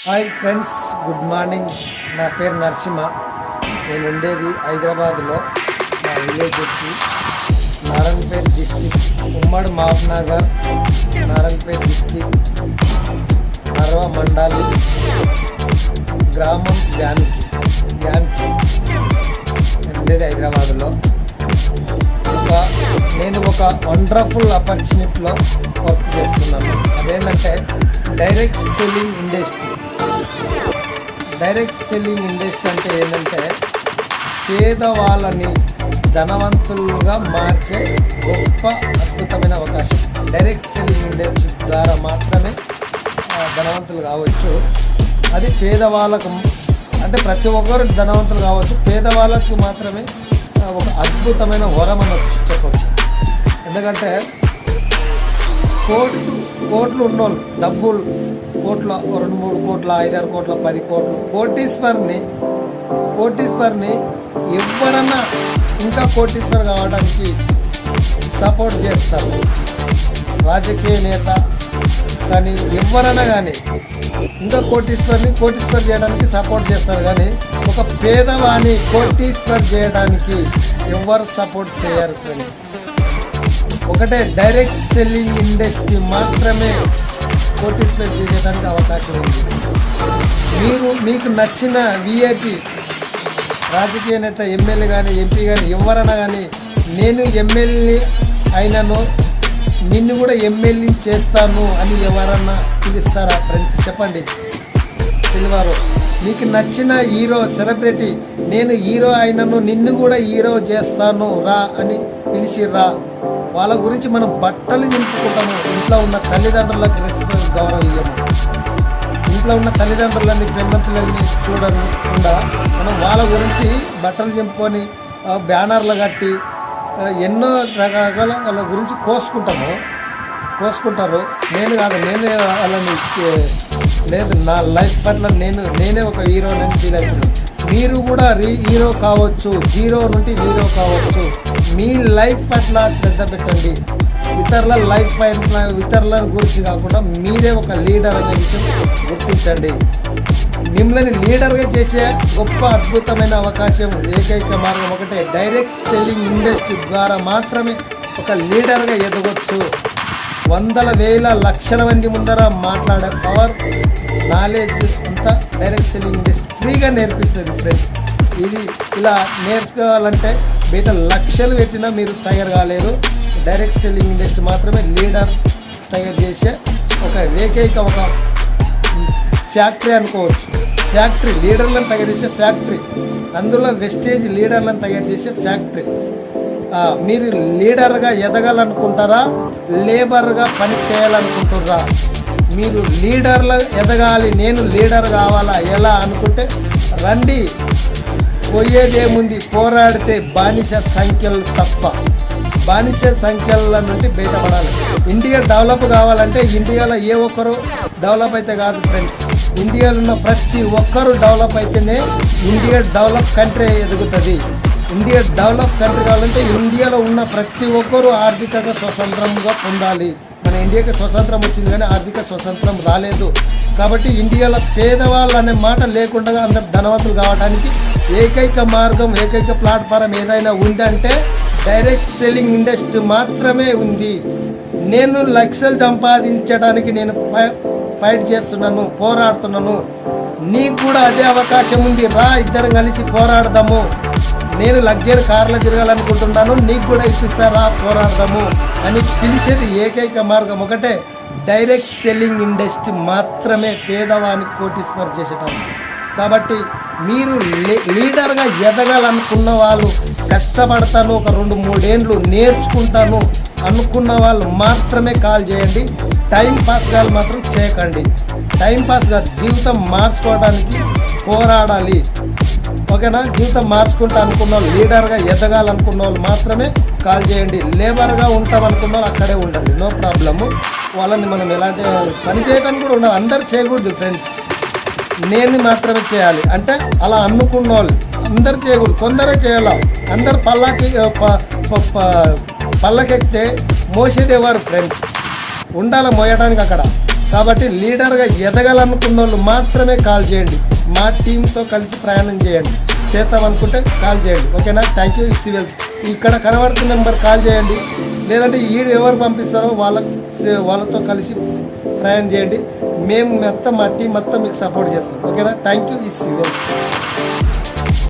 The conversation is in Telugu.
Hi friends, good morning. నా పేరు నరసింహ. నేను ఉండేది హైదరాబాద్లో. మా విలేజ్ వచ్చి నారాయణపేట్ డిస్టిక్, ఉమ్మడి మహబూబ్నగర్, నారాయణపేట్ డిస్టిక్, అరవ మండలి, గ్రామం యామికి. నేను ఉండేది హైదరాబాద్లో. నేను ఒక వండర్ఫుల్ ఆపర్చునిటీలో వర్క్ చేస్తున్నాను. అదేంటంటే direct selling industry. Direct selling industry అంటే ఏంటంటే పేదవాళ్ళని ధనవంతులుగా మార్చే గొప్ప అద్భుతమైన అవకాశం. డైరెక్ట్ సెల్లింగ్ ఇండస్ట్రీ ద్వారా మాత్రమే ధనవంతులు కావచ్చు. అది పేదవాళ్ళకు అంటే ప్రతి ఒక్కరు ధనవంతులు కావచ్చు, పేదవాళ్ళకు మాత్రమే ఒక అద్భుతమైన వరం అనొచ్చు, చెప్పచ్చు. ఎందుకంటే కోట్లు ఉన్నోళ్ళు, డబ్బులు కోట్ల 2-3 కోట్ల 5-6 కోట్ల 10 కోట్లు కోటీశ్వర్ని ఎవరన్నా ఇంకా కోటీశ్వర్ కావడానికి సపోర్ట్ చేస్తారు. రాజకీయ నేత కానీ ఎవరైనా కానీ ఇంకా కోటీశ్వర్ చేయడానికి సపోర్ట్ చేస్తారు. కానీ ఒక పేదవాణి కోటీశ్వర్ చేయడానికి ఎవరు సపోర్ట్ చేయరు ఫ్రెండ్స్. ఒకటే డైరెక్ట్ సెల్లింగ్ ఇండస్ట్రీ మాత్రమే కోటీశ్వర్ చేయడానికి అవకాశం ఉంది. మీకు నచ్చిన విఐపి రాజకీయ నేత, ఎమ్మెల్యే కానీ ఎంపీ కానీ ఎవరైనా కానీ నేను ఎమ్మెల్యే అయినాను, నిన్ను కూడా ఎమ్మెల్యే చేస్తాను అని ఎవరన్నా పిలుస్తారా ఫ్రెండ్స్? చెప్పండి. పిలువారు. మీకు నచ్చిన హీరో, సెలబ్రిటీ, నేను హీరో అయినను నిన్ను కూడా హీరో చేస్తాను రా అని పిలిచిర్రా? వాళ్ళ గురించి మనం బట్టలు నింపుకుంటాము. ఇంట్లో ఉన్న తల్లిదండ్రులకు రెస్పెక్ట్, గౌరవం ఇవ్వము. ఇంట్లో ఉన్న తల్లిదండ్రులని, పెద్ద పిల్లల్ని చూడకుండా మనం వాళ్ళ గురించి బట్టలు చింపుకొని బ్యానర్లు కట్టి ఎన్నో రకాల వాళ్ళ గురించి కోసుకుంటారు. నేను వాళ్ళని లేదు, నా లైఫ్ పట్ల నేనే ఒక హీరోని ఫీల్ అవుతున్నాను. మీరు కూడా హీరో కావచ్చు, జీరో నుండి హీరో కావచ్చు. మీ లైఫ్ పట్ల శ్రద్ధ పెట్టండి. ఇతరుల లైఫ్ పైన, ఇతరుల గురించి కాకుండా మీరే ఒక లీడర్ అనే విషయం గుర్తించండి. మిమ్మల్ని లీడర్గా చేసే గొప్ప అద్భుతమైన అవకాశం, ఏకైక మార్గం ఒకటే, డైరెక్ట్ సెల్లింగ్ ఇండస్ట్రీ ద్వారా మాత్రమే ఒక లీడర్గా ఎదగొచ్చు. వందల వేల లక్షల మంది ముందర మాట్లాడే పవర్, నాలెడ్జ్ అంతా డైరెక్ట్ సెల్లింగ్ ఇండస్ట్రీ ఫ్రీగా నేర్పిస్తుంది ఫ్రెండ్స్. ఇది ఇలా నేర్చుకోవాలంటే బయట లక్షలు పెట్టినా మీరు తయారు కాలేరు. డైరెక్ట్ సెల్లింగ్ ఇండస్ట్రీ మాత్రమే లీడర్ తయారు చేసే ఒక ఏకైక ఒక ఫ్యాక్టరీ అనుకోవచ్చు. ఫ్యాక్టరీ, లీడర్లను తయారు చేసే ఫ్యాక్టరీ. అందులో వెస్టేజ్ లీడర్లను తయారు చేసే ఫ్యాక్టరీ. మీరు లీడర్గా ఎదగాలనుకుంటారా, లేబర్గా పని చేయాలనుకుంటుర్రా? మీరు లీడర్లు ఎదగాలి, నేను లీడర్ కావాలా, ఎలా అనుకుంటే రండి. పోయేదేముంది, పోరాడితే బానిస సంఖ్యలు తప్ప. బానిస సంఖ్యల నుండి బయటపడాలి. ఇండియా డెవలప్ కావాలంటే ఇండియాలో ఏ ఒక్కరు డెవలప్ అయితే కాదు ఫ్రెండ్స్. ఇండియాలో ఉన్న ప్రతి ఒక్కరు డెవలప్ అయితేనే ఇండియా డెవలప్ కంట్రీ ఎదుగుతుంది. ఇండియా డెవలప్ కంట్రీ కావాలంటే ఇండియాలో ఉన్న ప్రతి ఒక్కరూ ఆర్థికంగా స్వతంత్రంగా పొందాలి. మన ఇండియాకి స్వతంత్రం వచ్చింది కానీ ఆర్థిక స్వతంత్రం రాలేదు. కాబట్టి ఇండియాలో పేదవాళ్ళు అనే మాట లేకుండా అందరు ధనవంతులు కావడానికి ఏకైక మార్గం, ఏకైక ప్లాట్ఫారం ఏదైనా ఉందంటే డైరెక్ట్ సెల్లింగ్ ఇండస్ట్రీ మాత్రమే ఉంది. నేను లక్షలు సంపాదించడానికి నేను ఫైట్ చేస్తున్నాను, పోరాడుతున్నాను. నీకు కూడా అదే అవకాశం ఉంది. రా, ఇద్దరం కలిసి పోరాడదాము. నేను లగ్జరీ కార్లో తిరగాలనుకుంటున్నాను, నీకు కూడా ఇప్పిస్తారా, పోరాడదాము అని పిలిచేది ఏకైక మార్గం ఒకటే, డైరెక్ట్ సెల్లింగ్ ఇండస్ట్రీ మాత్రమే పేదవానికి కోటీశ్వర్ చేసేటానికి. కాబట్టి మీరు లీడర్గా ఎదగాలనుకున్న వాళ్ళు, కష్టపడతాను, ఒక 2-3 ఏళ్ళు నేర్చుకుంటాను అనుకున్న వాళ్ళు మాత్రమే కాల్ చేయండి. టైం పాస్ కాల్ మాత్రం చేయకండి. టైం పాస్ కాదు, జీవితం మార్చుకోవడానికి పోరాడాలి. ఓకేనా? జీవితం మార్చుకుంటా అనుకున్న వాళ్ళు, లీడర్గా ఎదగాలనుకున్న వాళ్ళు మాత్రమే కాల్ చేయండి. లేబర్గా ఉంటామనుకున్న వాళ్ళు అక్కడే ఉండండి, నో ప్రాబ్లము. వాళ్ళని మనం ఎలాంటి పని చేయడానికి కూడా ఉండాలి. అందరు చేయకూడదు ఫ్రెండ్స్, నేను మాత్రమే చేయాలి అంటే అలా అనుకున్న వాళ్ళు అందరు చేయకూడదు, కొందరే చేయాలి. అందరు పల్లకెక్కితే మోసేదేవారు ఫ్రెండ్స్. ఉండాలి మోయడానికి అక్కడ. కాబట్టి లీడర్గా ఎదగాలనుకున్న వాళ్ళు మాత్రమే కాల్ చేయండి. మా టీంతో కలిసి ప్రయాణం చేయండి. చేద్దామనుకుంటే కాల్ చేయండి. ఓకేనా? Thank you. సివిల్ ఇక్కడ కనబడుతున్న నెంబర్ కాల్ చేయండి. లేదంటే ఎవరు పంపిస్తారో వాళ్ళతో కలిసి ప్రయాణం చేయండి. మేము మొత్తం మా టీం మొత్తం మీకు సపోర్ట్ చేస్తాం. ఓకేనా? Thank you. సివిల్